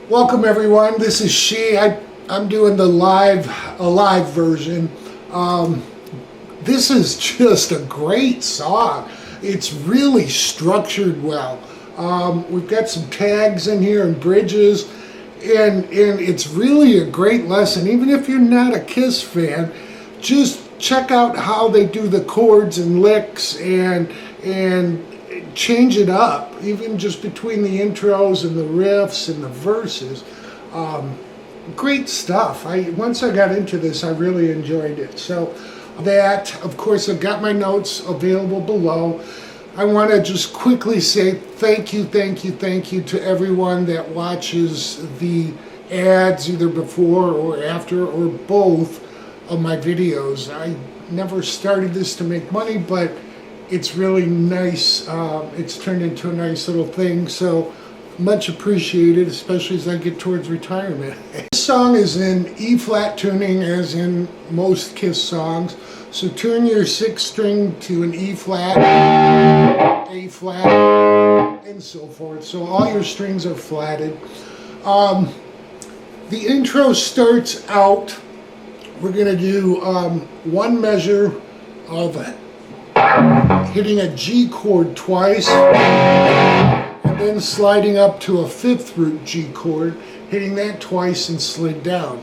Welcome everyone, this is She. I'm doing the live version. This is just a great song. It's really structured well. We've got some tags in here and bridges, and it's really a great lesson. Even if you're not a Kiss fan, just check out how they do the chords and licks and change it up, even just between the intros and the riffs and the verses. Great stuff. Once I got into this, I really enjoyed it. So that, of course, I've got my notes available below. I want to just quickly say thank you to everyone that watches the ads either before or after or both of my videos. I never started this to make money, but it's really nice. It's turned into a nice little thing, so much appreciated, especially as I get towards retirement. This song is in E-flat tuning, as in most Kiss songs. So tune your 6th string to an E-flat, A-flat, and so forth. So all your strings are flatted. The intro starts out, we're going to do one measure of hitting a G chord twice, and then sliding up to a 5th root G chord, hitting that twice and slid down.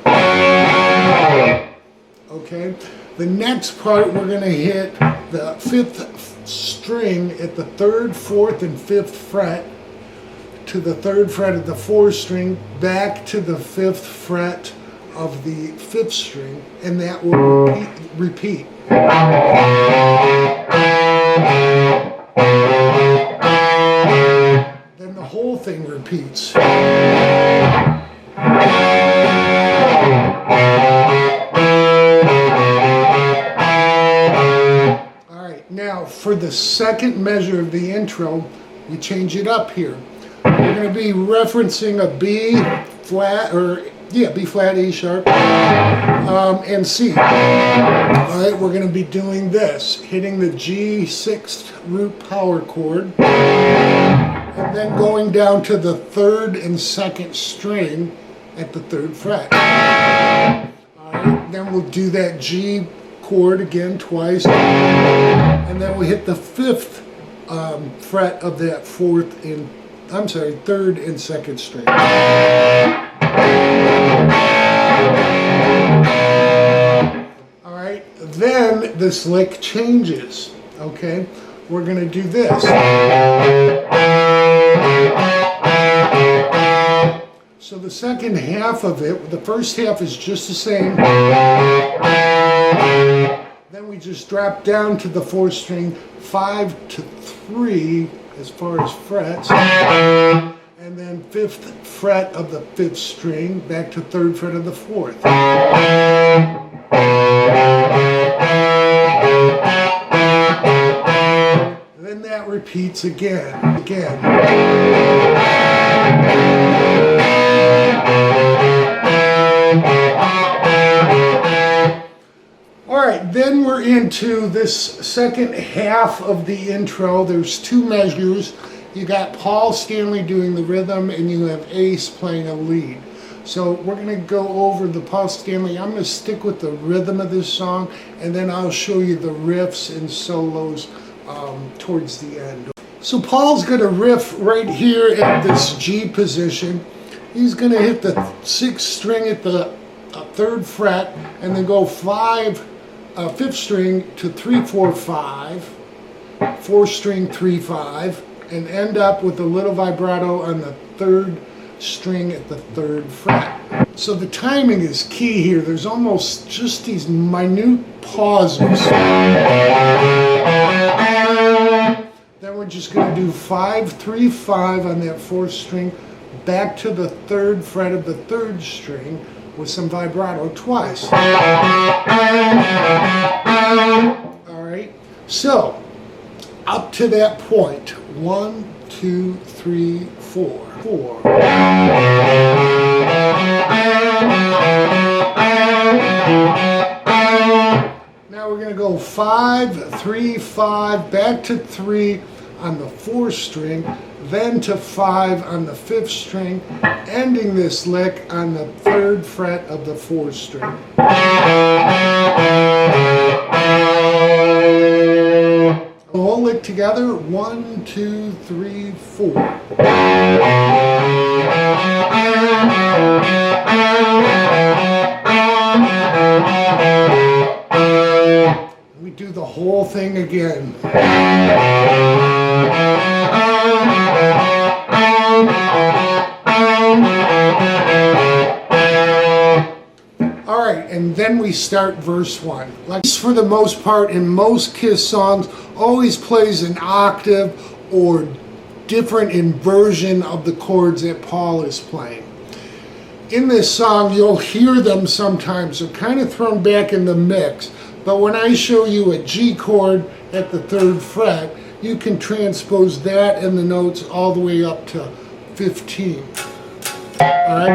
Okay, the next part we're going to hit the 5th string at the 3rd, 4th, and 5th fret to the 3rd fret of the 4th string, back to the 5th fret of the 5th string, and that will repeat. Then the whole thing repeats. Alright, now for the second measure of the intro, we change it up here. We're going to be referencing a B flat, B flat, E sharp, and C. Alright, we're going to be doing this, hitting the G 6th root power chord, and then going down to the 3rd and 2nd string at the 3rd fret. Alright, then we'll do that G chord again twice, and then we hit the 5th fret of that 3rd and 2nd string. Alright, then this lick changes, okay? We're going to do this. So the second half of it, the first half is just the same. Then we just drop down to the 4th string, 5 to 3 as far as frets. And then 5th fret of the 5th string, back to 3rd fret of the 4th. And then that repeats again. Alright, then we're into this second half of the intro. There's 2 measures. You got Paul Stanley doing the rhythm, and you have Ace playing a lead. So we're going to go over the Paul Stanley. I'm going to stick with the rhythm of this song, and then I'll show you the riffs and solos towards the end. So Paul's going to riff right here at this G position. He's going to hit the 6th string at the 3rd fret, and then go 5th string to 3, 4, 5, 4th string 3, 5, and end up with a little vibrato on the 3rd string at the 3rd fret. So the timing is key here. There's almost just these minute pauses. Then we're just going to do 5, 3, 5 on that 4th string, back to the 3rd fret of the 3rd string with some vibrato twice. Alright, so up to that point, 1, 2, 3, 4, 4. 5, 3, 5, back to 3 on the 4th string, then to 5 on the 5th string, ending this lick on the 3rd fret of the 4th string. The whole lick together, 1, 2, 3, 4. We do the whole thing again. All right, and then we start verse 1. Like for the most part, in most Kiss songs, always plays an octave or different inversion of the chords that Paul is playing. In this song, you'll hear them sometimes. They're kind of thrown back in the mix. But when I show you a G chord at the 3rd fret, you can transpose that and the notes all the way up to 15. All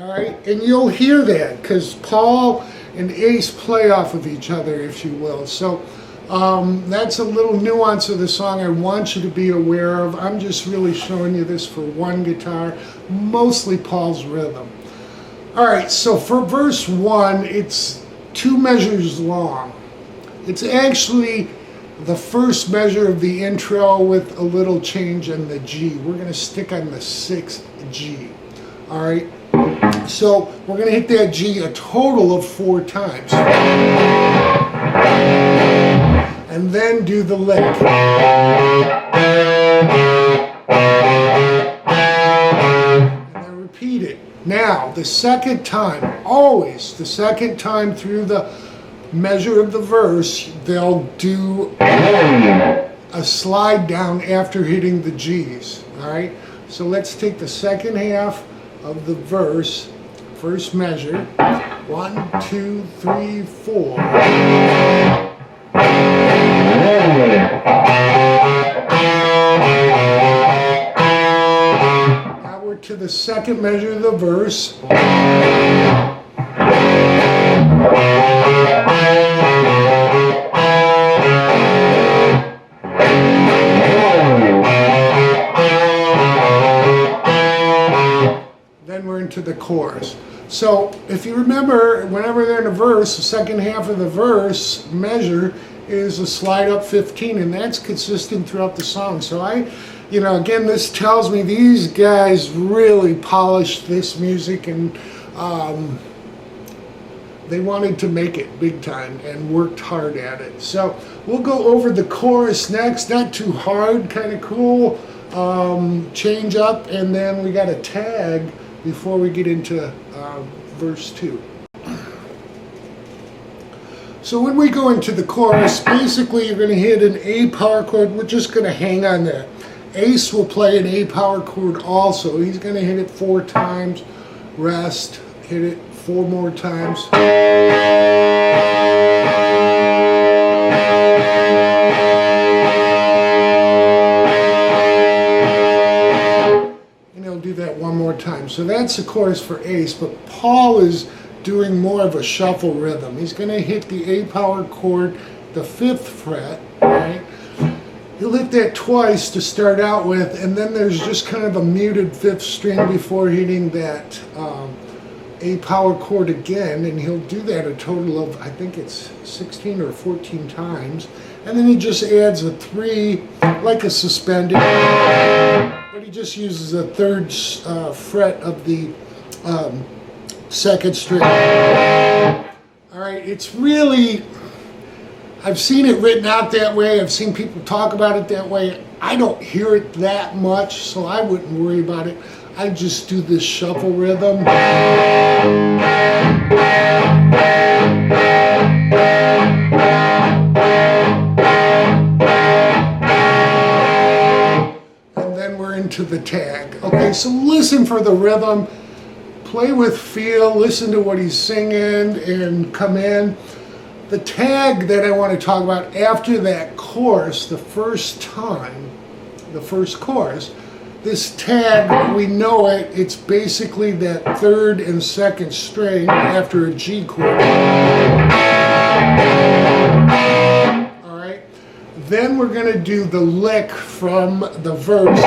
right? And you'll hear that because Paul and Ace play off of each other, if you will. So that's a little nuance of the song I want you to be aware of. I'm just really showing you this for one guitar, mostly Paul's rhythm. All right, so for verse 1, it's 2 measures long. It's actually the first measure of the intro with a little change in the G. We're going to stick on the 6th G. All right. So we're going to hit that G a total of 4 times. And then do the lick. And then repeat it. Now, the second time, always the second time through the measure of the verse, they'll do a slide down after hitting the G's. All right? So let's take the second half of the verse, first measure, 1, 2, 3, 4. Now we're to the second measure of the verse. To the chorus. So if you remember, whenever they're in a verse, the second half of the verse measure is a slide up 15, and that's consistent throughout the song. So again, this tells me these guys really polished this music, and they wanted to make it big time and worked hard at it. So we'll go over the chorus next. Not too hard, kind of cool. Change up, and then we got a tag before we get into verse 2. So when we go into the chorus, basically you're going to hit an A power chord. We're just going to hang on there. Ace will play an A power chord also. He's going to hit it 4 times, rest, hit it 4 more times. Do that 1 more time. So that's the chorus for Ace, but Paul is doing more of a shuffle rhythm. He's going to hit the A power chord, the 5th fret, right? He'll hit that twice to start out with, and then there's just kind of a muted 5th string before hitting that A power chord again, and he'll do that a total of, I think it's 16 or 14 times, and then he just adds a 3, like a suspended, but he just uses a 3rd fret of the 2nd string. All right, it's really, I've seen it written out that way, I've seen people talk about it that way. I don't hear it that much, so I wouldn't worry about it. I just do this shuffle rhythm. To the tag. Okay, so listen for the rhythm, play with feel, listen to what he's singing, and come in. The tag that I want to talk about after that chorus, the first time, the first chorus, This tag, we know it, it's basically that third and second string after a G chord. Alright, then we're going to do the lick from the verse.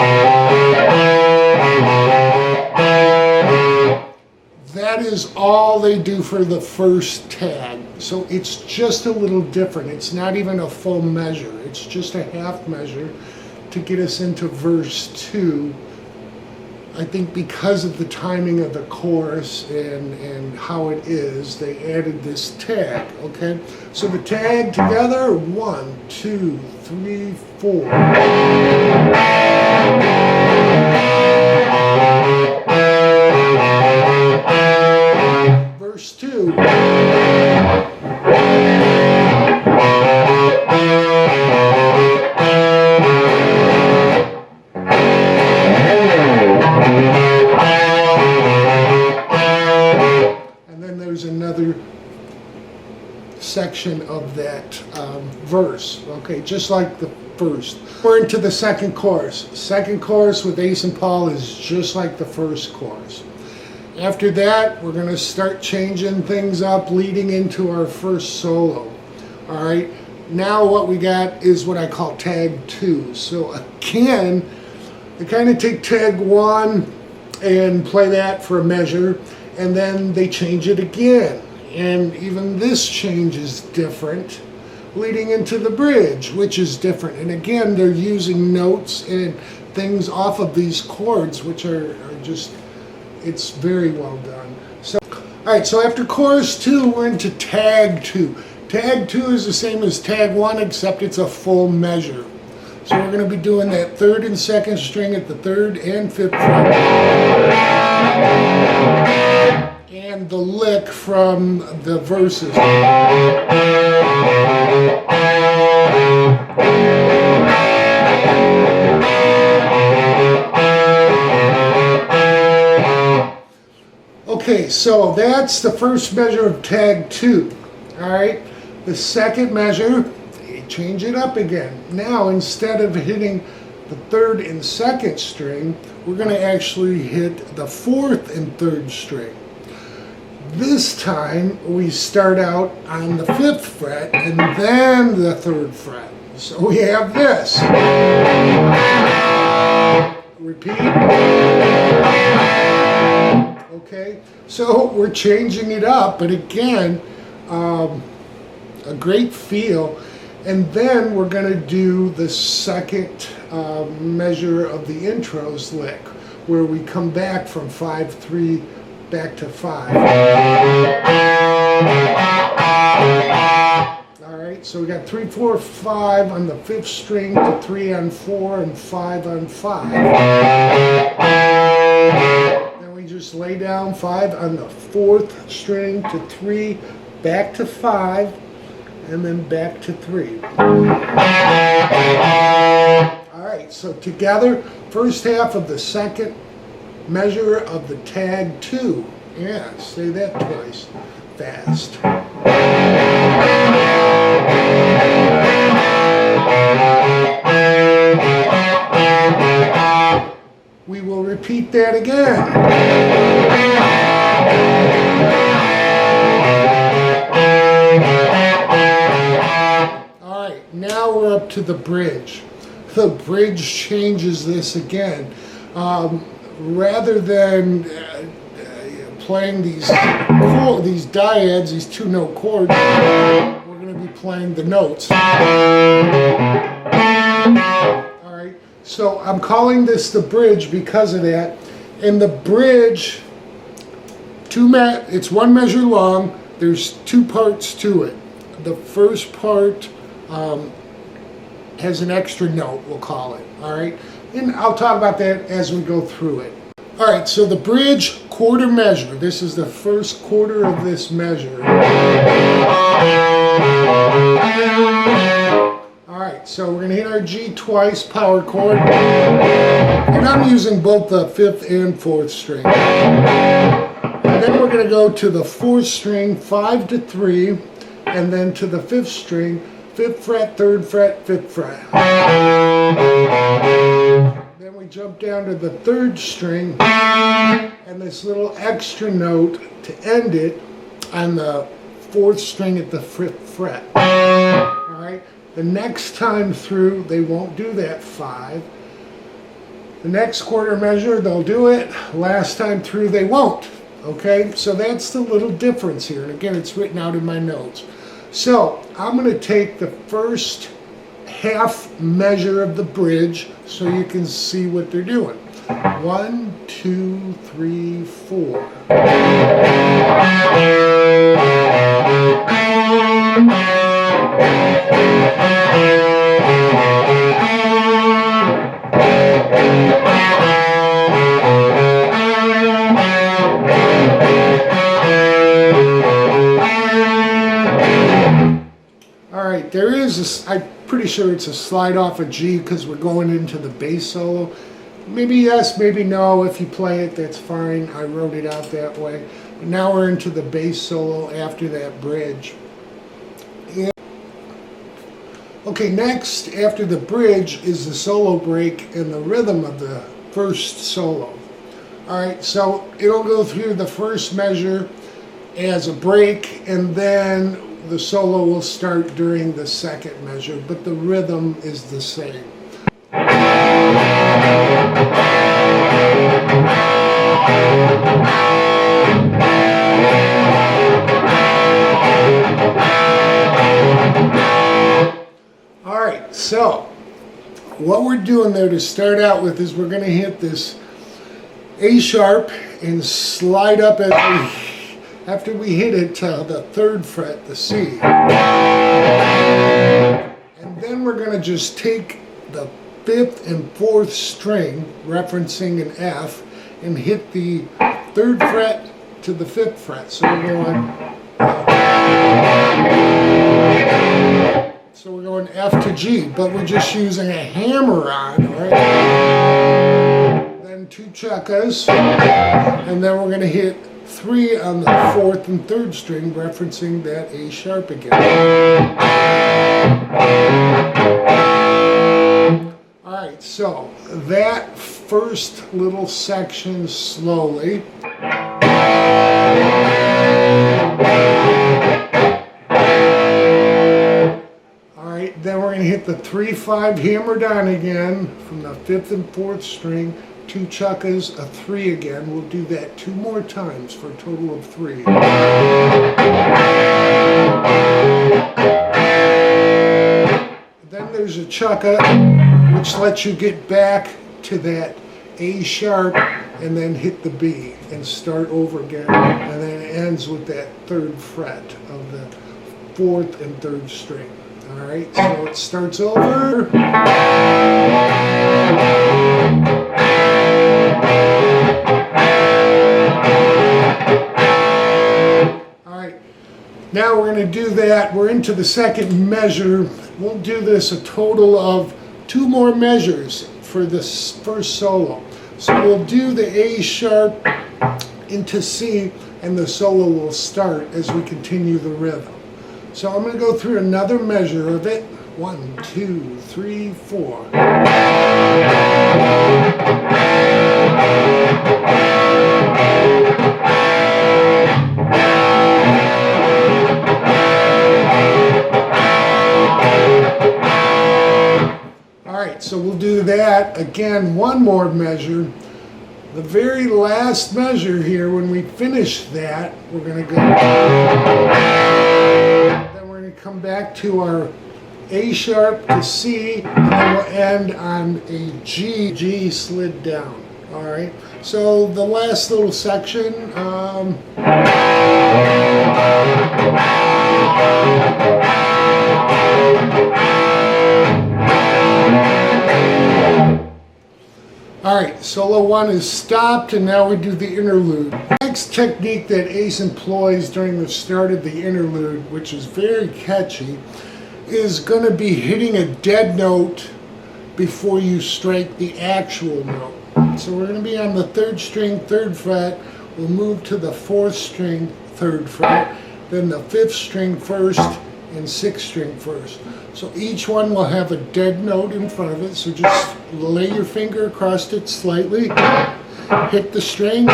That is all they do for the first tag. So it's just a little different. It's not even a full measure. It's just a half measure to get us into verse 2. I think because of the timing of the chorus and how it is, they added this tag, okay? So the tag together, 1, 2, 3, 4. Verse 2. And then there's another section of that verse, okay, just like the first. We're into the second chorus. Second chorus with Ace and Paul is just like the first chorus. After that, we're going to start changing things up leading into our first solo. All right, now what we got is what I call tag 2. So again, they kind of take tag 1 and play that for a measure, and then they change it again. And even this change is different, leading into the bridge, which is different. And again, they're using notes and things off of these chords, which are just, it's very well done. So, all right, so after chorus 2, we're into tag 2. Tag 2 is the same as tag 1, except it's a full measure. So we're going to be doing that third and second string at the third and fifth fret. And the lick from the verses. Okay, so that's the first measure of tag 2. All right, the second measure, change it up again. Now, instead of hitting the third and second string, we're going to actually hit the fourth and third string. This time, we start out on the 5th fret and then the 3rd fret. So we have this. Repeat. Okay, so we're changing it up, but again, a great feel. And then we're going to do the second measure of the intros lick, where we come back from 5-3 back to 5. All right, so we got 3, 4, 5 on the 5th string to 3 on 4 and 5 on 5. Then we just lay down 5 on the 4th string to 3 back to 5. And then back to 3. All right, so together, first half of the second measure of the tag 2. Yeah, say that twice. Fast. We will repeat that again. Now we're up to the bridge. The bridge changes this again. Rather than playing these dyads, these 2-note chords, we're going to be playing the notes. All right. So I'm calling this the bridge because of that. And the bridge, it's 1 measure long. There's 2 parts to it. The first part has an extra note, we'll call it, all right? And I'll talk about that as we go through it. All right, so the bridge quarter measure. This is the first quarter of this measure. All right, so we're gonna hit our G twice, power chord. And I'm using both the 5th and 4th string. And then we're gonna go to the 4th string, 5 to 3, and then to the 5th string, 5th fret, 3rd fret, 5th fret. Then we jump down to the third string and this little extra note to end it on the fourth string at the fifth fret. All right. The next time through, they won't do that 5. The next quarter measure, they'll do it. Last time through, they won't. Okay, so that's the little difference here. And again, it's written out in my notes. So I'm going to take the first half measure of the bridge so you can see what they're doing. 1, 2, 3, 4. Alright, there is, I'm pretty sure it's a slide off a G because we're going into the bass solo. Maybe yes, maybe no. If you play it, that's fine. I wrote it out that way. But now we're into the bass solo after that bridge. And okay, next, after the bridge, is the solo break and the rhythm of the first solo. Alright, so it'll go through the first measure as a break, and then the solo will start during the second measure, but the rhythm is the same. Alright, so what we're doing there to start out with is we're going to hit this A sharp and slide up after we hit it to the third fret, the C. And then we're going to just take the fifth and fourth string, referencing an F, and hit the third fret to the fifth fret. So we're going F to G, but we're just using a hammer on, right? Then 2 chukkas, and then we're going to hit 3 on the fourth and third string, referencing that A sharp again. Alright, so that first little section slowly. Alright, then we're going to hit the 3-5 hammered on again from the fifth and fourth string. 2 chukkas, a 3 again. We'll do that 2 more times for a total of 3. Then there's a chukka, which lets you get back to that A sharp and then hit the B and start over again. And then it ends with that third fret of the fourth and third string. Alright, so it starts over. Alright, now we're going to do that. We're into the second measure. We'll do this a total of 2 more measures for this first solo. So we'll do the A sharp into C, and the solo will start as we continue the rhythm. So I'm going to go through another measure of it. 1, 2, 3, 4. Alright, so we'll do that again, 1 more measure. The very last measure here, when we finish that, we're going to go. Then we're going to come back to our A sharp to C, and then we'll end on a G. G slid down. Alright, so the last little section. Alright, solo 1 is stopped, and now we do the interlude. The next technique that Ace employs during the start of the interlude, which is very catchy, is going to be hitting a dead note before you strike the actual note. So we're going to be on the 3rd string, 3rd fret. We'll move to the 4th string, 3rd fret. Then the 5th string 1st, and 6th string first. So each one will have a dead note in front of it, so just lay your finger across it slightly, hit the string,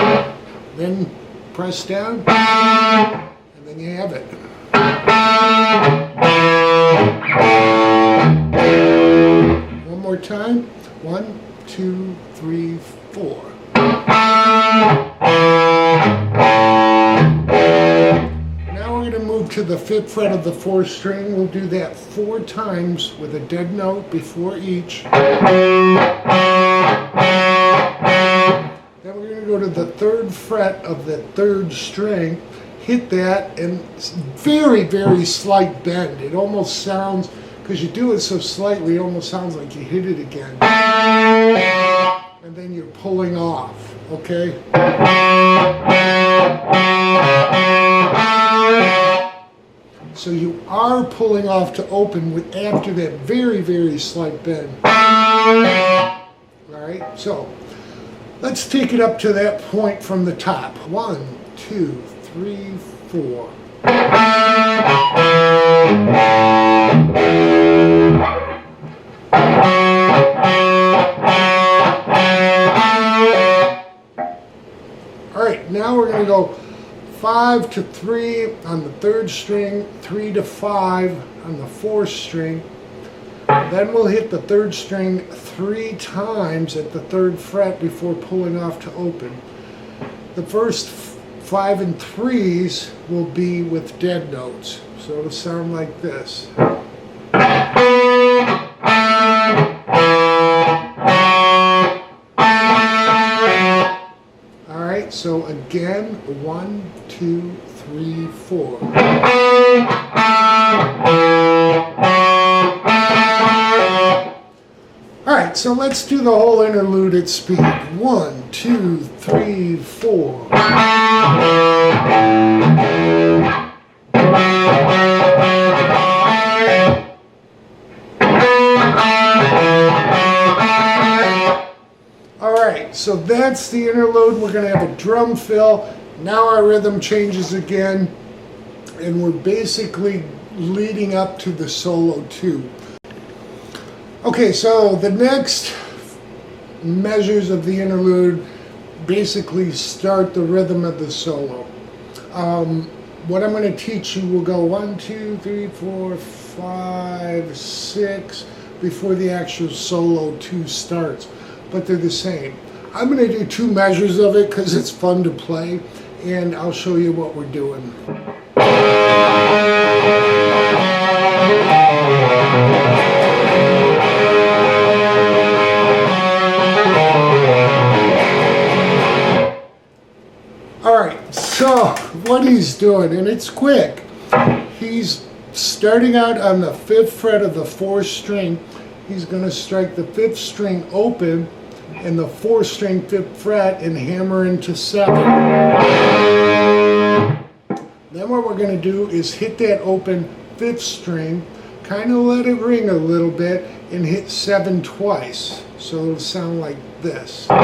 then press down, and then you have it. One more time. 1, 2, 3, 4. Now we're going to move to the 5th fret of the 4th string. We'll do that 4 times with a dead note before each. Then we're going to go to the 3rd fret of the 3rd string, hit that, and very, very slight bend. It almost sounds, because you do it so slightly, it almost sounds like you hit it again. And then you're pulling off, okay? So you are pulling off to open with after that very, very slight bend. All right, so let's take it up to that point from the top. 1, 2, 3, 4. All right, now we're going to go 5 to 3 on the 3rd string, 3 to 5 on the 4th string. Then we'll hit the 3rd string 3 times at the 3rd fret before pulling off to open. The first 5 and 3s will be with dead notes, so it'll sound like this. Alright, so again, 1, 2, 3, 4. Alright, so let's do the whole interlude at speed. 1, 2, 3, 4. Alright, so that's the interlude. We're going to have a drum fill. Now our rhythm changes again, and we're basically leading up to the solo 2. Okay, so the next measures of the interlude basically start the rhythm of the solo. What I'm going to teach you will go 1, 2, 3, 4, 5, 6 before the actual solo 2 starts, but they're the same. I'm going to do 2 measures of it because it's fun to play, and I'll show you what we're doing. Alright, so what he's doing, and it's quick, he's starting out on the 5th fret of the 4th string. He's going to strike the 5th string open and the 4th string 5th fret and hammer into 7. Then what we're going to do is hit that open 5th string, kind of let it ring a little bit, and hit 7 twice. So it'll sound like this. Then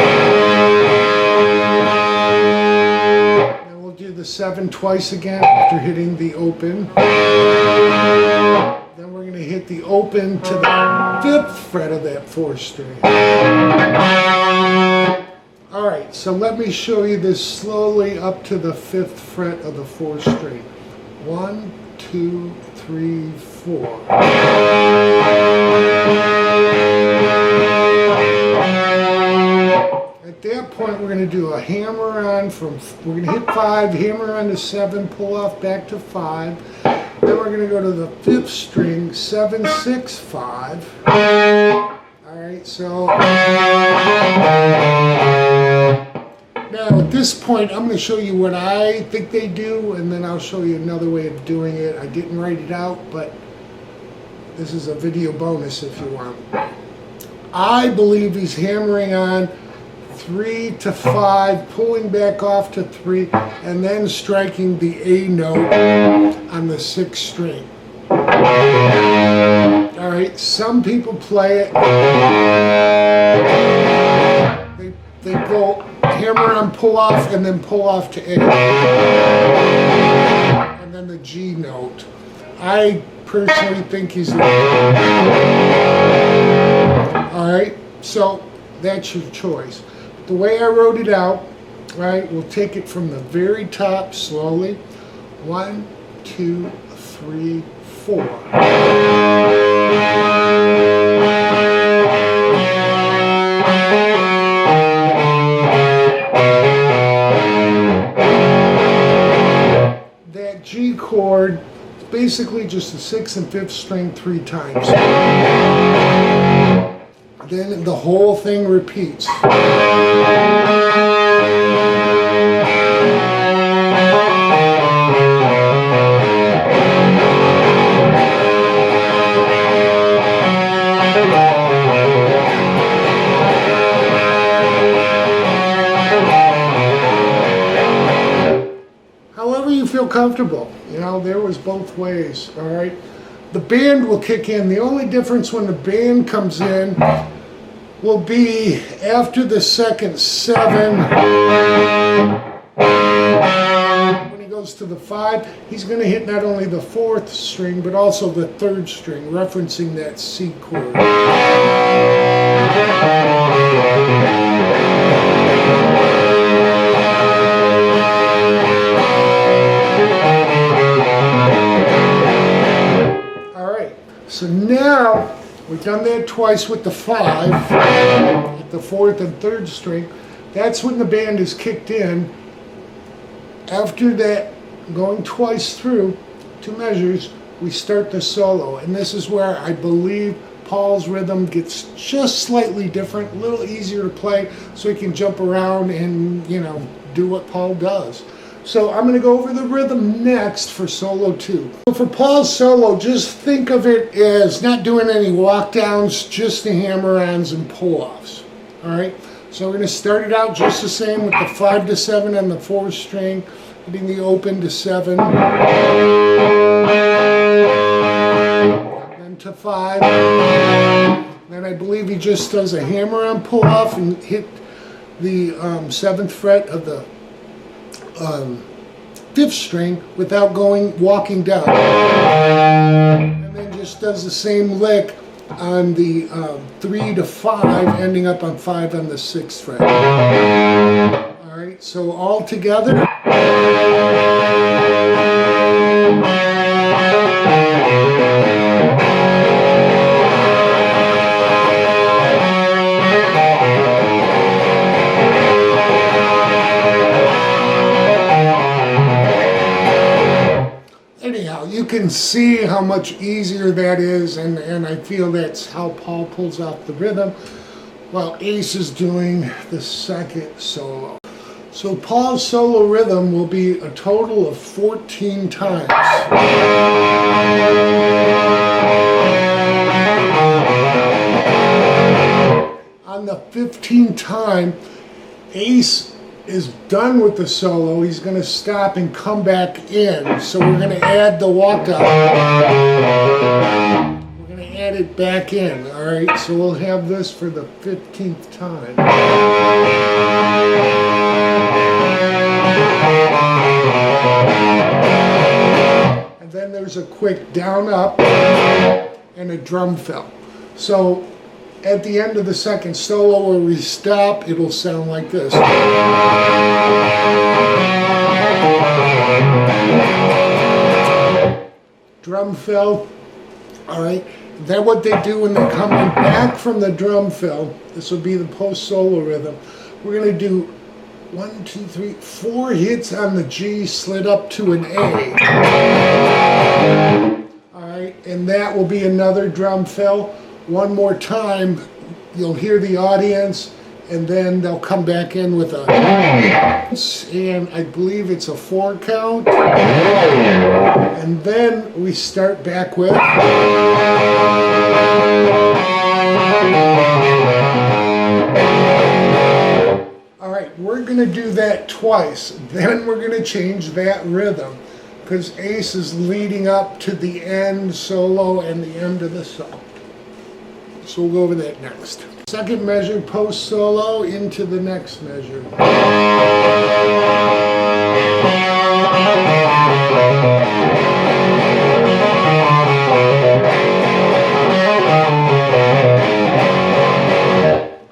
we'll do the 7 twice again after hitting the open. Then we're going to hit the open to the 5th fret of that 4th string. Alright, so let me show you this slowly up to the 5th fret of the 4th string. 1, 2, 3, 4. At that point, we're going to do a hammer on we're going to hit 5, hammer on to 7, pull off back to 5. Then we're going to go to the 5th string, 7, 6, 5. Alright, so now at this point I'm going to show you what I think they do, and then I'll show you another way of doing it. I didn't write it out, but this is a video bonus if you want. I believe he's hammering on 3 to 5, pulling back off to 3, and then striking the A note on the 6th string. Alright, some people play it. They go hammer on pull off and then pull off to A. And then the G note. I personally think he's the Alright, so that's your choice. The way I wrote it out, right, we'll take it from the very top slowly. 1, 2, 3, 4. That G chord is basically just the 6th and 5th string 3 times. Then the whole thing repeats. However you feel comfortable, you know, there was both ways, all right? The band will kick in. The only difference when the band comes in will be after the second 7. When he goes to the 5, he's going to hit not only the 4th string, but also the 3rd string, referencing that C chord. So now, we've done that twice with the 5, at the 4th and 3rd string. That's when the band is kicked in. After that, going twice through, 2 measures, we start the solo. And this is where I believe Paul's rhythm gets just slightly different, a little easier to play, so he can jump around and, you know, do what Paul does. So I'm going to go over the rhythm next for solo 2. So for Paul's solo, just think of it as not doing any walk downs, just the hammer-ons and pull-offs. Alright, so we're going to start it out just the same with the 5 to 7 on the 4th string, hitting the open to 7, then to 5, then I believe he just does a hammer-on pull-off and hit the 7th fret of the 5th string without walking down, and then just does the same lick on the 3 to 5, ending up on 5 on the 6th fret. Alright, so all together. Anyhow, you can see how much easier that is, and I feel that's how Paul pulls out the rhythm, while Ace is doing the second solo. So Paul's solo rhythm will be a total of 14 times. On the 15th time, Ace is done with the solo. He's going to stop and come back in. So we're going to add the walk down. We're going to add it back in. All right, so we'll have this for the 15th time. And then there's a quick down up and a drum fill. So at the end of the second solo where we stop, it'll sound like this. Drum fill. Alright, then what they do when they're coming back from the drum fill, this will be the post-solo rhythm, we're going to do 1, 2, 3, 4 hits on the G slid up to an A. Alright, and that will be another drum fill. One more time, you'll hear the audience, and then they'll come back in with a, and I believe it's a 4 count, and then we start back with, alright, we're going to do that twice, then we're going to change that rhythm, because Ace is leading up to the end solo and the end of the song. So we'll go over that next. Second measure, post solo into the next measure.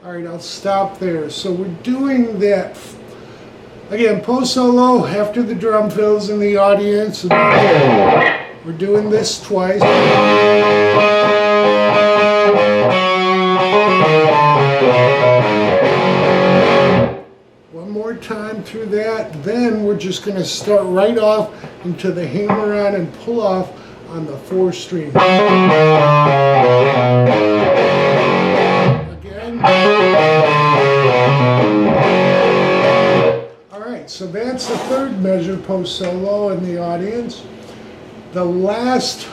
Alright, I'll stop there. So we're doing that. Again, post solo after the drum fills in the audience. We're doing this twice. One more time through that. Then we're just going to start right off into the hammer on and pull off on the 4th string. Again. Alright, so that's the 3rd measure post solo in the audience. The last,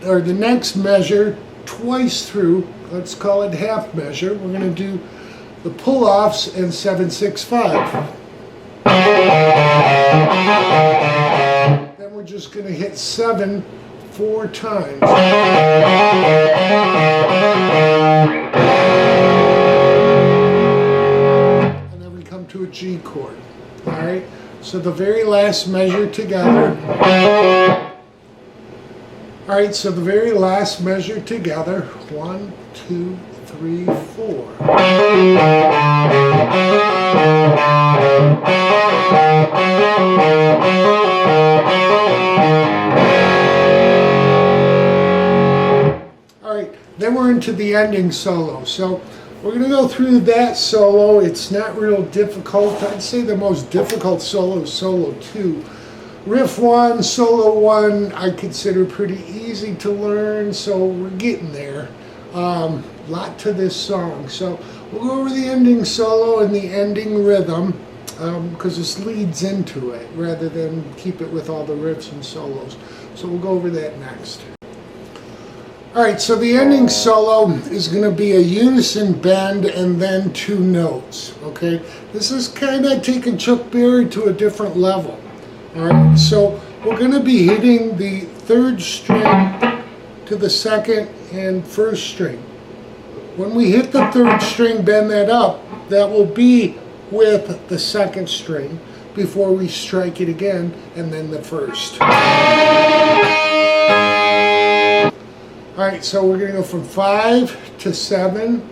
or the next measure, twice through, let's call it half measure, we're going to do the pull-offs in 7/6/5. Then we're just going to hit 7 4 times. And then we come to a G chord. Alright, so the very last measure together. Alright, so the very last measure together. 1, 2, 3, 4. Alright, then we're into the ending solo. So we're going to go through that solo. It's not real difficult. I'd say the most difficult solo is solo 2. Riff 1, solo 1, I consider pretty easy to learn, so we're getting there. Lot to this song. So we'll go over the ending solo and the ending rhythm, because this leads into it rather than keep it with all the riffs and solos. So we'll go over that next. Alright, so the ending solo is going to be a unison bend and then 2 notes. Okay, this is kind of taking Chuck Berry to a different level. Alright, so we're going to be hitting the 3rd string to the 2nd and 1st string. When we hit the 3rd string, bend that up, that will be with the 2nd string before we strike it again, and then the 1st. Alright, so we're going to go from 5 to 7,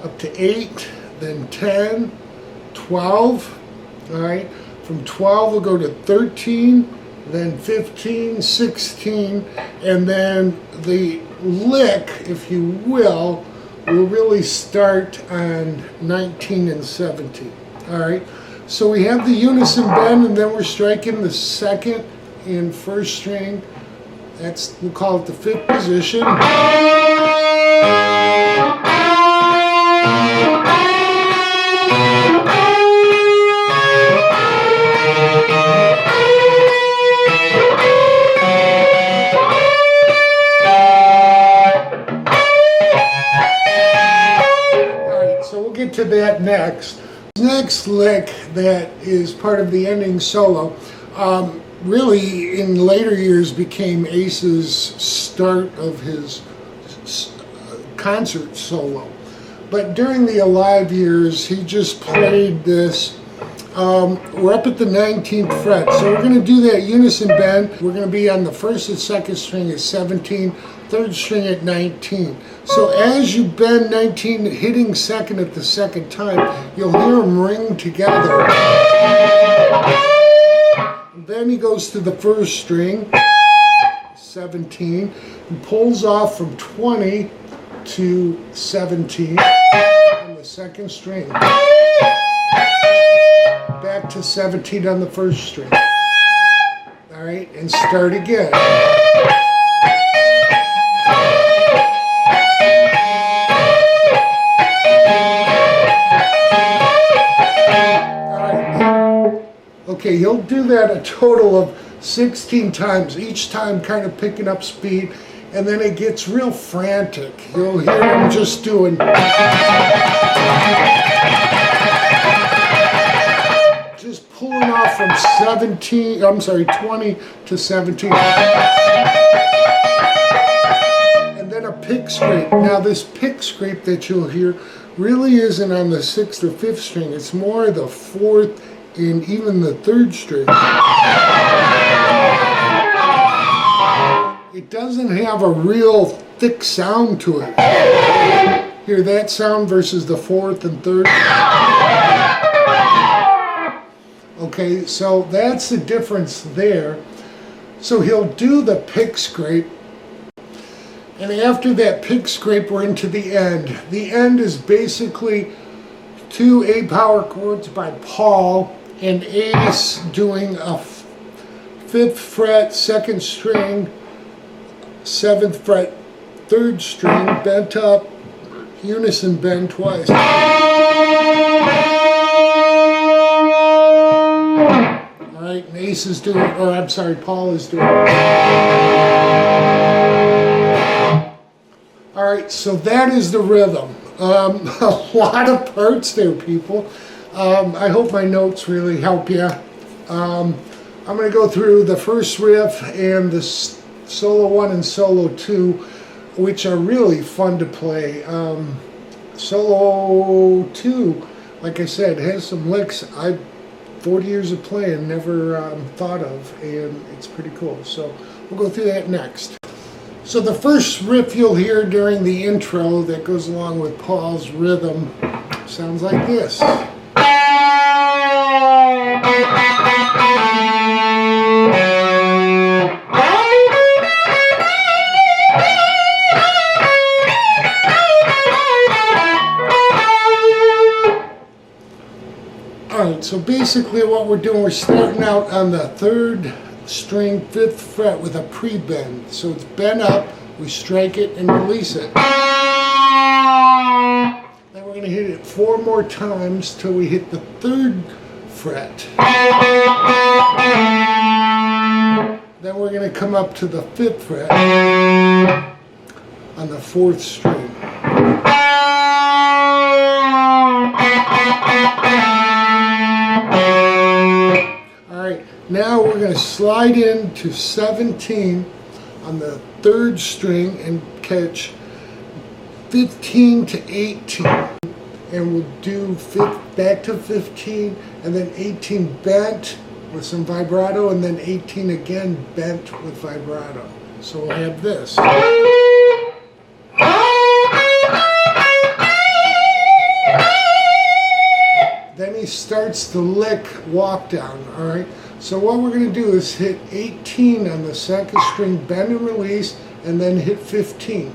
up to 8, then 10, 12. Alright, from 12 we'll go to 13, then 15, 16, and then the lick, if you will really start on 19 and 17. Alright, so we have the unison bend, and then we're striking the 2nd and 1st string. That's, we'll call it the 5th position. Alright, so we'll get to that next. Next lick that is part of the ending solo, really in later years became Ace's start of his concert solo. But during the Alive years, he just played this. We're up at the 19th fret, so we're going to do that unison bend. We're going to be on the 1st and 2nd string at 17, 3rd string at 19. So as you bend 19, hitting 2nd at the 2nd time, you'll hear them ring together. And then he goes to the 1st string, 17, and pulls off from 20 to 17 on the 2nd string. Back to 17 on the 1st string. Alright, and start again. Okay, he'll do that a total of 16 times, each time kind of picking up speed, and then it gets real frantic. You'll hear him just doing... just pulling off from 20 to 17. And then a pick scrape. Now this pick scrape that you'll hear really isn't on the 6th or 5th string, it's more the 4th and even the 3rd string. It doesn't have a real thick sound to it. Hear that sound versus the fourth and third? Okay, so that's the difference there. So he'll do the pick scrape, and after that pick scrape we're into the end. The end is basically 2 A power chords by Paul and Ace doing a 5th fret, 2nd string, 7th fret, 3rd string, bent up, unison bend twice. Alright, and Ace is doing, or I'm sorry, Paul is doing. Alright, so that is the rhythm. A lot of parts there, people. I hope my notes really help you. I'm going to go through the first riff and the solo 1 and solo 2, which are really fun to play. Solo 2, like I said, has some licks I 40 years of playing never thought of, and it's pretty cool. So we'll go through that next. So the first riff you'll hear during the intro that goes along with Paul's rhythm sounds like this. Alright, so basically what we're doing, we're starting out on the 3rd string, 5th fret with a pre-bend. So it's bent up, we strike it and release it. Then we're going to hit it 4 more times till we hit the 3rd fret. Then we're going to come up to the 5th fret on the 4th string. Now we're going to slide into 17 on the 3rd string and catch 15 to 18. And we'll do back to 15 and then 18 bent with some vibrato and then 18 again bent with vibrato. So we'll have this. Then he starts the lick walk down, alright? So what we're going to do is hit 18 on the 2nd string, bend and release, and then hit 15.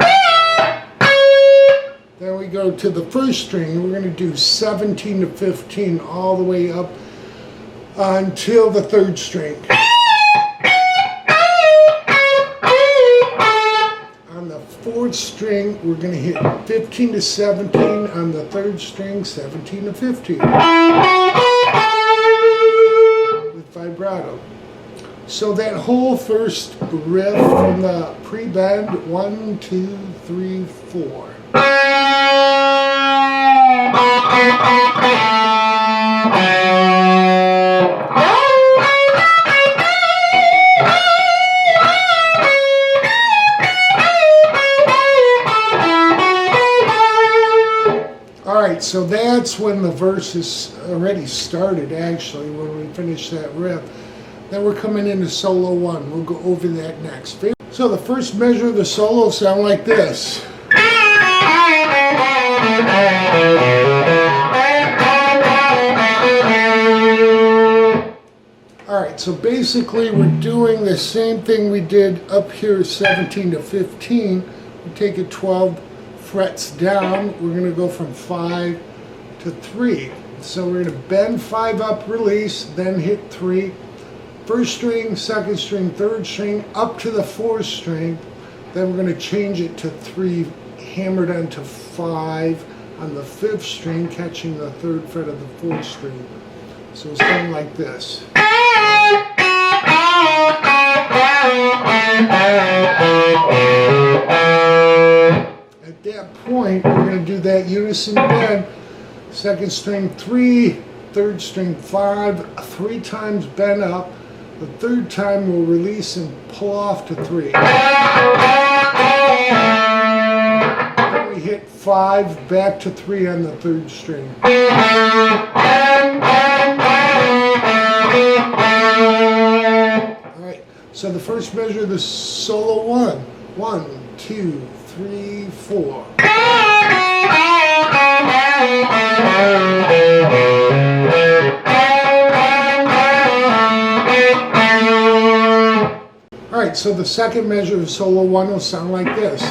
Then we go to the 1st string, and we're going to do 17 to 15 all the way up until the 3rd string. On the 4th string, we're going to hit 15 to 17 on the 3rd string, 17 to 15. Vibrato. So that whole first riff from the pre-bend, 1, 2, 3, 4. Alright, so that's when the verse is already started, actually, when we finish that riff. Then we're coming into solo 1. We'll go over that next. So the first measure of the solo sound like this. Alright, so basically we're doing the same thing we did up here, 17 to 15. We take it 12 frets down. We're going to go from 5 to 3. So we're going to bend 5 up, release, then hit 3. 1st string, 2nd string, 3rd string, up to the 4th string. Then we're going to change it to 3, hammered onto 5 on the 5th string, catching the 3rd fret of the 4th string. So it's something like this. At that point, we're going to do that unison bend. 2nd string 3, 3rd string 5, 3 times bend up. The 3rd time we'll release and pull off to 3. Then we hit 5, back to 3 on the 3rd string. Alright, So the first measure of the solo 1. 1, 2, 3, 4. Alright, so the second measure of solo 1 will sound like this.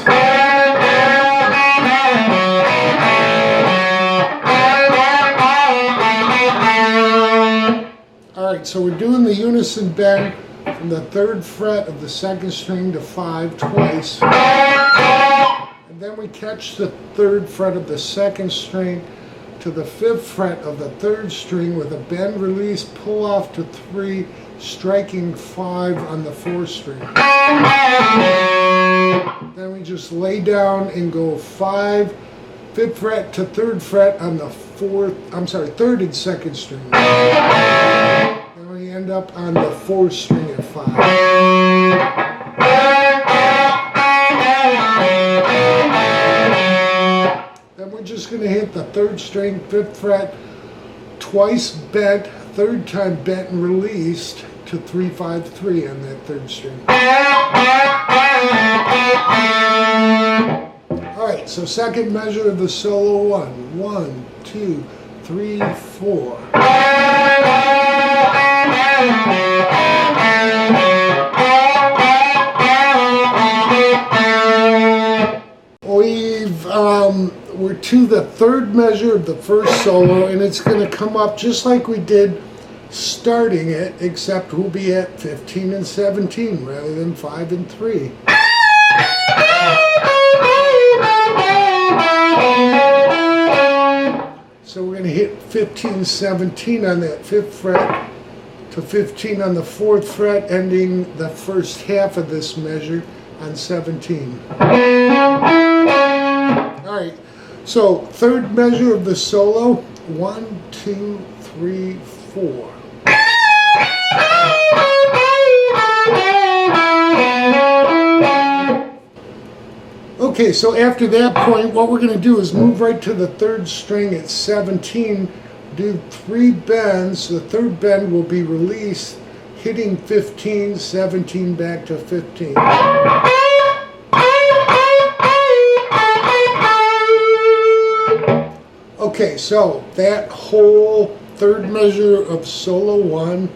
Alright, so we're doing the unison bend from the 3rd fret of the 2nd string to 5 twice. And then we catch the 3rd fret of the 2nd string to the 5th fret of the 3rd string with a bend, release, pull off to 3, striking 5 on the 4th string. Then we just lay down and go 5, 5th fret to 3rd fret on the 3rd and 2nd string. Then we end up on the 4th string at 5. Then we're just going to hit the 3rd string, 5th fret, twice bent, 3rd time bent and released to 3, 5, 3 on that 3rd string. Alright, so second measure of the solo 1. 1, 2, 3, 4. We're to the 3rd measure of the first solo, and it's going to come up just like we did starting it, except we'll be at 15 and 17 rather than 5 and 3. So we're going to hit 15, 17 on that 5th fret to 15 on the 4th fret, ending the first half of this measure on 17. Alright, so 3rd measure of the solo, 1, 2, 3, 4. Okay, so after that point, what we're going to do is move right to the 3rd string at 17, do 3 bends. The 3rd bend will be released, hitting 15, 17 back to 15. Okay, so that whole 3rd measure of solo 1.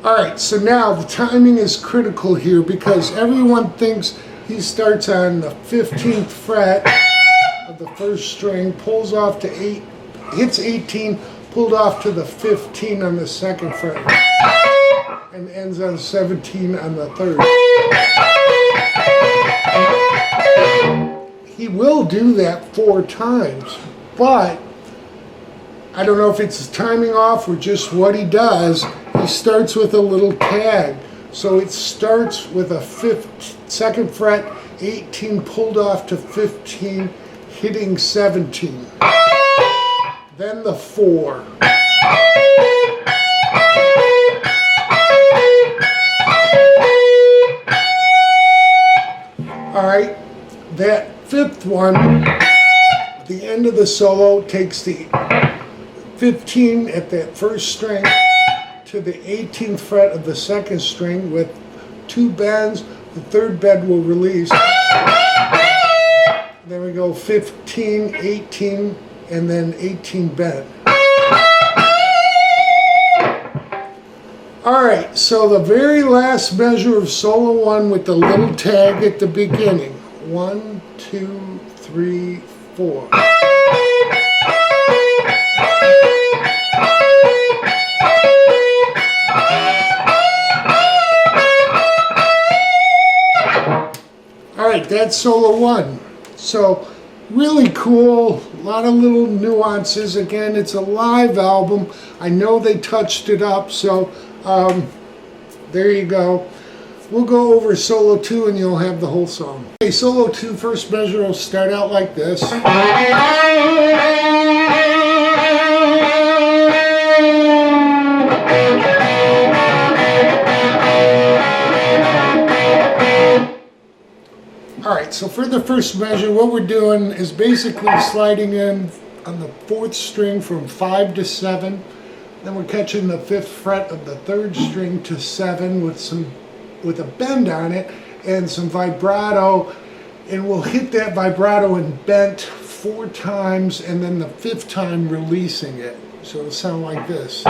Alright, so now the timing is critical here because everyone thinks he starts on the 15th fret of the 1st string, pulls off to 8, hits 18, pulled off to the 15 on the 2nd fret, and ends on 17 on the 3rd. He will do that 4 times, but I don't know if it's his timing off or just what he does. He starts with a little tag. So it starts with a 2nd fret, 18 pulled off to 15, hitting 17. Then the 4. Alright, that 5th one, at the end of the solo, takes the 15 at that 1st string to the 18th fret of the 2nd string with 2 bends. The 3rd bend will release. Then we go 15, 18, and then 18 bend. Alright, so the very last measure of solo 1 with the little tag at the beginning. 1, 2, 3, 4. Alright, that's solo 1. So, really cool, a lot of little nuances. Again, it's a live album. I know they touched it up, so there you go. We'll go over solo 2 and you'll have the whole song. Okay, solo 2, first measure will start out like this. Alright, so for the first measure, what we're doing is basically sliding in on the 4th string from 5 to 7. Then we're catching the 5th fret of the 3rd string to 7 with a bend on it and some vibrato, and we'll hit that vibrato and bent 4 times, and then the 5th time releasing it. So it'll sound like this.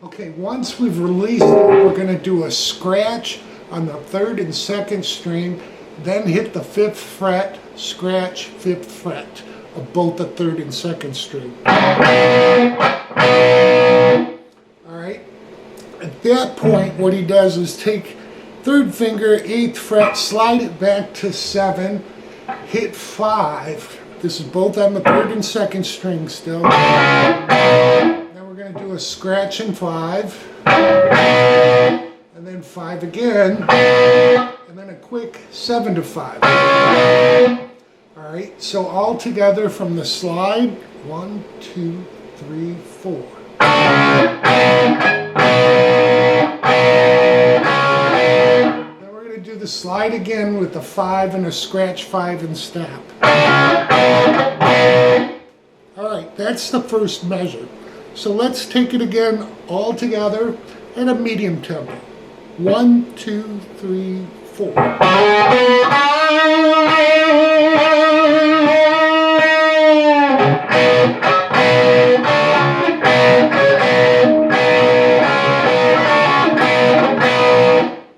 Okay, once we've released it, we're going to do a scratch on the 3rd and 2nd string, then hit the 5th fret, scratch 5th fret of both the 3rd and 2nd string. Alright, at that point what he does is take 3rd finger, 8th fret, slide it back to 7, hit 5. This is both on the 3rd and 2nd string still. Then we're going to do a scratch in 5, and then 5 again, and then a quick 7 to 5. Alright, so all together from the slide, 1, 2, 3, 4. Then we're going to do the slide again with the 5 and a scratch 5 and snap. Alright, that's the first measure. So let's take it again all together at a medium tempo. 1, 2, 3, 4.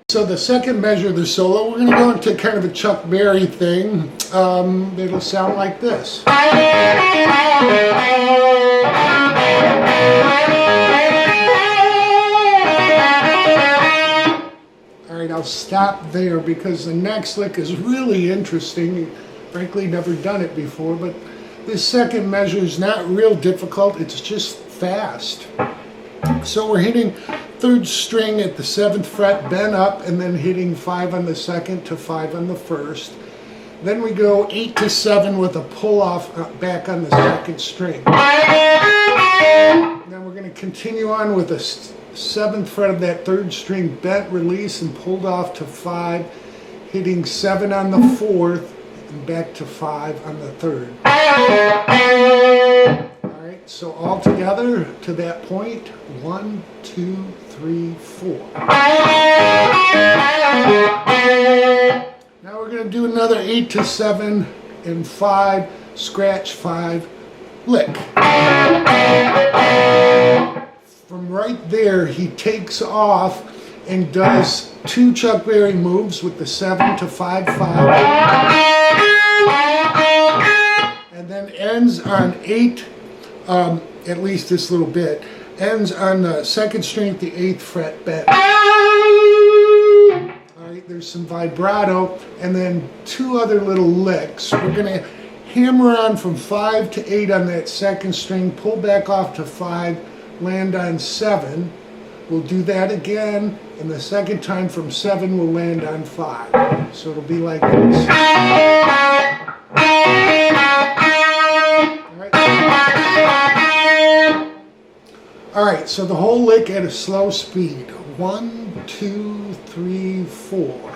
So the second measure of the solo, we're going to go into kind of a Chuck Berry thing. It'll sound like this. Alright, I'll stop there because the next lick is really interesting. Frankly, never done it before, but this second measure is not real difficult, it's just fast. So we're hitting 3rd string at the 7th fret, bend up, and then hitting 5 on the 2nd to 5 on the 1st. Then we go 8 to 7 with a pull off back on the 2nd string. Then we're going to continue on with the 7th fret of that 3rd string, bent, release, and pulled off to 5, hitting 7 on the 4th, and back to 5 on the 3rd. Alright, so all together to that point, 1, 2, 3, 4. Now we're going to do another 8 to 7 and 5, scratch 5, lick. From right there, he takes off and does 2 Chuck Berry moves with the 7 to 5, 5. And then ends on 8, at least this little bit, ends on the 2nd string at the 8th fret bent. Alright, there's some vibrato, and then 2 other little licks. We're going to hammer on from 5 to 8 on that 2nd string, pull back off to 5, land on 7. We'll do that again, and the second time from 7 we'll land on 5. So it'll be like this. Alright, so the whole lick at a slow speed. 1, 2, 3, 4.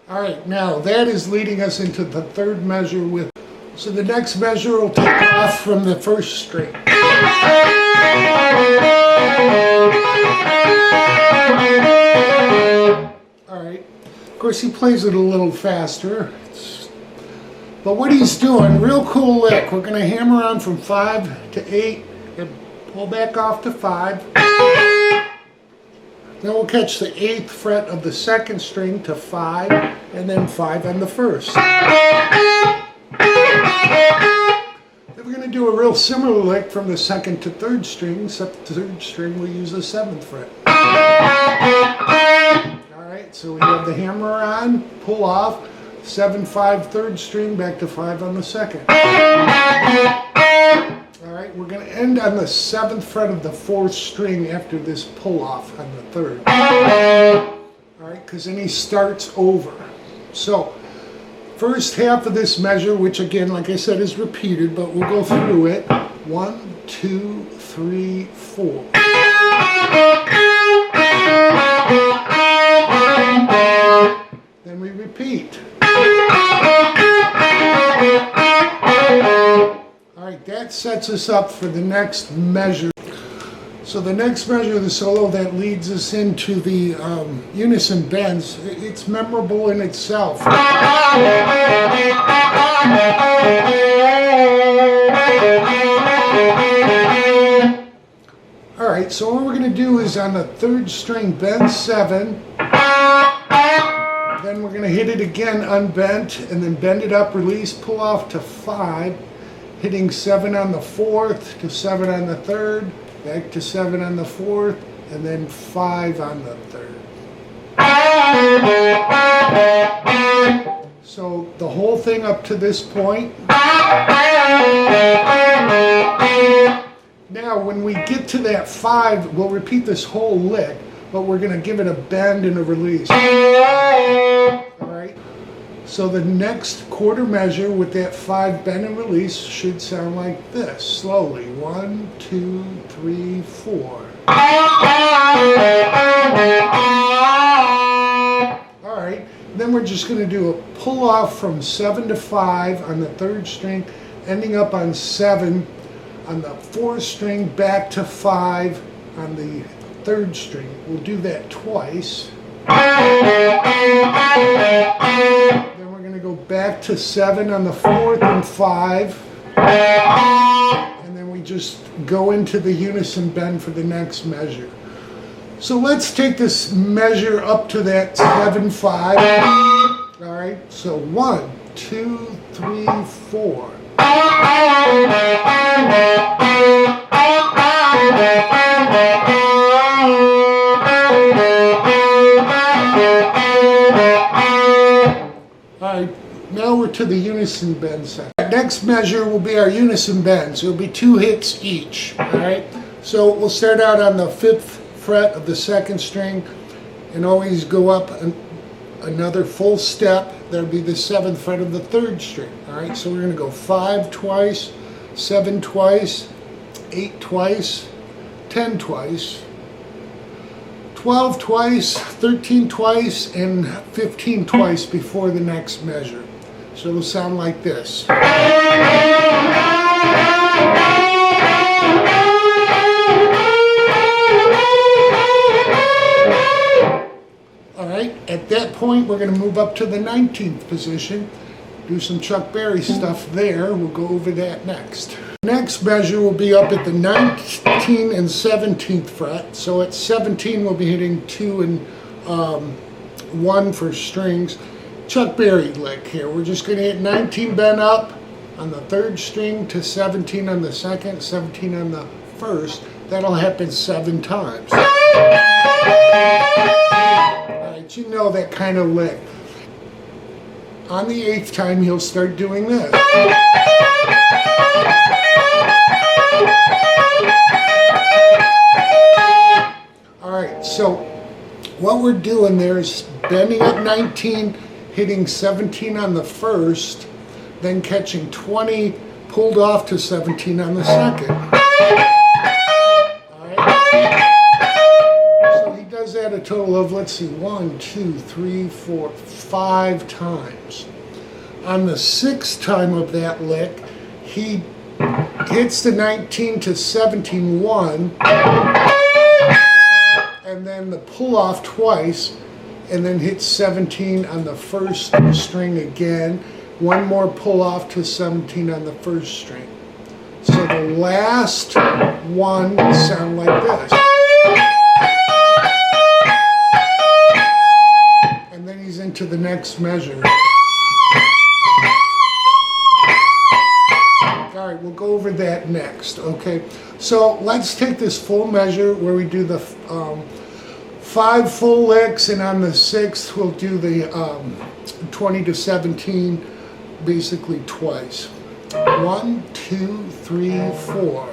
Alright, now that is leading us into the 3rd measure with, so the next measure will take off from the 1st string. Alright, of course he plays it a little faster, but what he's doing, real cool lick, we're going to hammer on from 5 to 8 and pull back off to 5. Then we'll catch the 8th fret of the 2nd string to 5, and then 5 on the 1st. Then we're going to do a real similar lick from the 2nd to 3rd string, except the 3rd string we use the 7th fret. Alright, so we have the hammer on, pull off, 7, 5, 3rd string, back to 5 on the 2nd. All right, we're going to end on the 7th fret of the 4th string after this pull off on the 3rd. All right, because then he starts over. So, first half of this measure, which again, like I said, is repeated, but we'll go through it. 1, 2, 3, 4. Then we repeat. Alright, that sets us up for the next measure. So the next measure of the solo that leads us into the unison bends, it's memorable in itself. Alright, so what we're going to do is on the 3rd string, bend 7. Then we're going to hit it again unbent, and then bend it up, release, pull off to 5, hitting 7 on the 4th, to 7 on the 3rd, back to 7 on the 4th, and then 5 on the 3rd. So the whole thing up to this point. Now when we get to that 5, we'll repeat this whole lick, but we're going to give it a bend and a release. Alright, so the next quarter measure with that 5 bend and release should sound like this, slowly. 1, 2, 3, 4. Alright, then we're just going to do a pull off from 7 to 5 on the 3rd string, ending up on 7 on the 4th string, back to 5 on the 3rd string. We'll do that twice. Then we're going to go back to 7 on the 4th and 5. And then we just go into the unison bend for the next measure. So let's take this measure up to that 7-5. Alright, so 1, 2, 3, 4. Alright, now we're to the unison bend section. Next measure will be our unison bends. It'll be 2 hits each. Alright, so we'll start out on the 5th fret of the 2nd string and always go up another full step. That'll be the 7th fret of the 3rd string. Alright, so we're going to go 5 twice, 7 twice, 8 twice, 10 twice, 12 twice, 13 twice, and 15 twice before the next measure. So it'll sound like this. Alright, at that point we're going to move up to the 19th position, do some Chuck Berry stuff there. We'll go over that next. Next measure will be up at the 19th and 17th fret. So at 17 we'll be hitting 2 and 1 for strings. Chuck Berry lick here. We're just going to hit 19 bend up on the 3rd string to 17 on the 2nd, 17 on the 1st. That'll happen 7 times. Alright, you know that kind of lick. On the 8th time he'll start doing this. Alright, so what we're doing there is bending up 19, hitting 17 on the 1st, then catching 20, pulled off to 17 on the 2nd. Alright, so he does that a total of, let's see, 1, 2, 3, 4, 5 times. On the 6th time of that lick, he hits the 19 to 17 1, and then the pull off twice, and then hits 17 on the 1st string again, one more pull off to 17 on the 1st string. So the last one will sound like this. And then he's into the next measure. Alright, we'll go over that next, okay? So let's take this full measure where we do the 5 full licks, and on the 6th we'll do the 20 to 17 basically twice. 1, 2, 3, 4.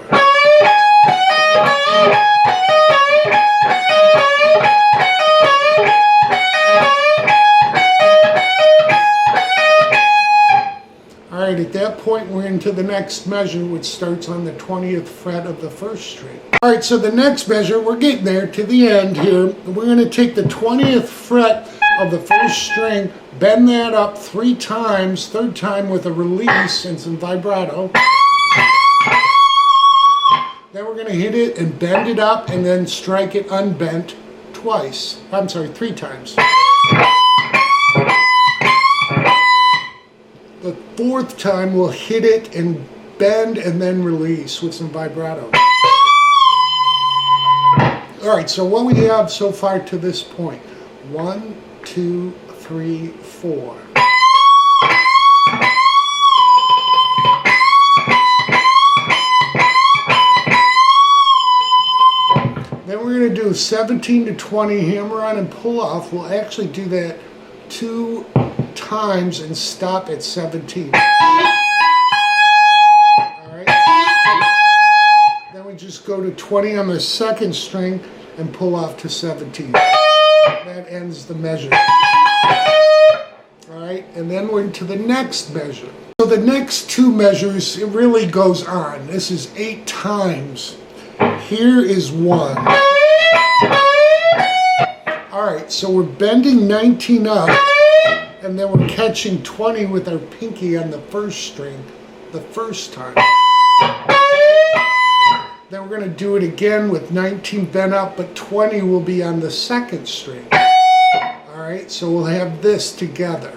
Alright, at that point we're into the next measure, which starts on the 20th fret of the first string. Alright, so the next measure, we're getting there to the end here. We're going to take the 20th fret of the first string, bend that up 3 times, third time with a release and some vibrato. Then we're going to hit it and bend it up and then strike it unbent twice. I'm sorry, 3 times. The 4th time we'll hit it and bend and then release with some vibrato. Alright, so what we have so far to this point. 1, 2, 3, 4. Then we're going to do 17 to 20 hammer on and pull off. We'll actually do that 2 times and stop at 17. Alright. Then we just go to 20 on the second string and pull off to 17. That ends the measure. Alright, and then we're into the next measure. So the next 2 measures, it really goes on. This is 8 times. Here is 1. Alright, so we're bending 19 up, and then we're catching 20 with our pinky on the first string the first time. Then we're going to do it again with 19 bent up, but 20 will be on the second string. Alright, so we'll have this together.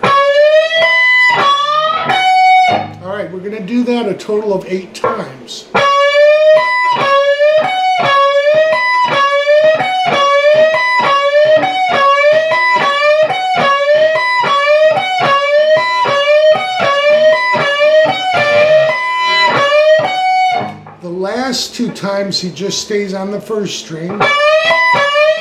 Alright, we're going to do that a total of 8 times. Last 2 times he just stays on the first string,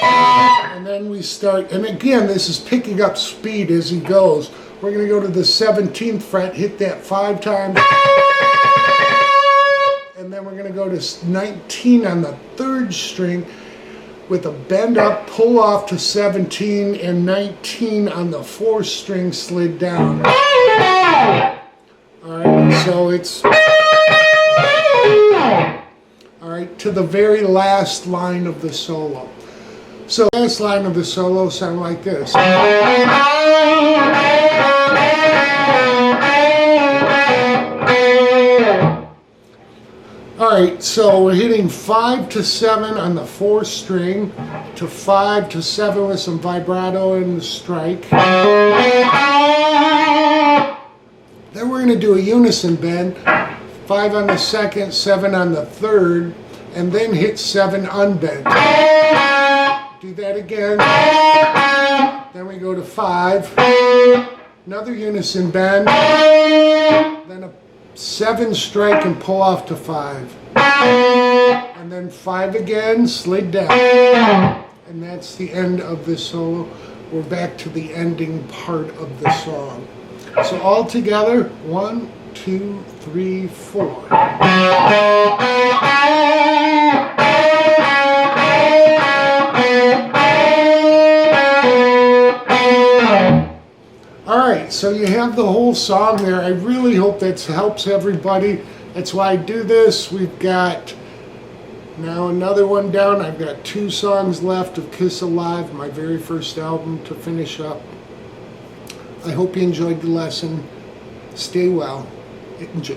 and then we start, and again this is picking up speed as he goes. We're going to go to the 17th fret, hit that 5 times, and then we're going to go to 19 on the 3rd string with a bend up, pull off to 17, and 19 on the 4th string slid down. Alright, so it's alright, to the very last line of the solo. So the last line of the solo sound like this. Alright, so we're hitting 5 to 7 on the 4th string, to 5 to 7 with some vibrato in the strike. Then we're going to do a unison bend. 5 on the 2nd, 7 on the 3rd, and then hit 7 unbent. Do that again. Then we go to 5. Another unison bend. Then a 7 strike and pull off to 5. And then 5 again, slid down. And that's the end of the solo. We're back to the ending part of the song. So all together, 1, 2, 3, 4. Alright, so you have the whole song there. I really hope that helps everybody. That's why I do this. We've got now another one down. I've got 2 songs left of Kiss Alive, my very first album, to finish up. I hope you enjoyed the lesson. Stay well. Enjoy.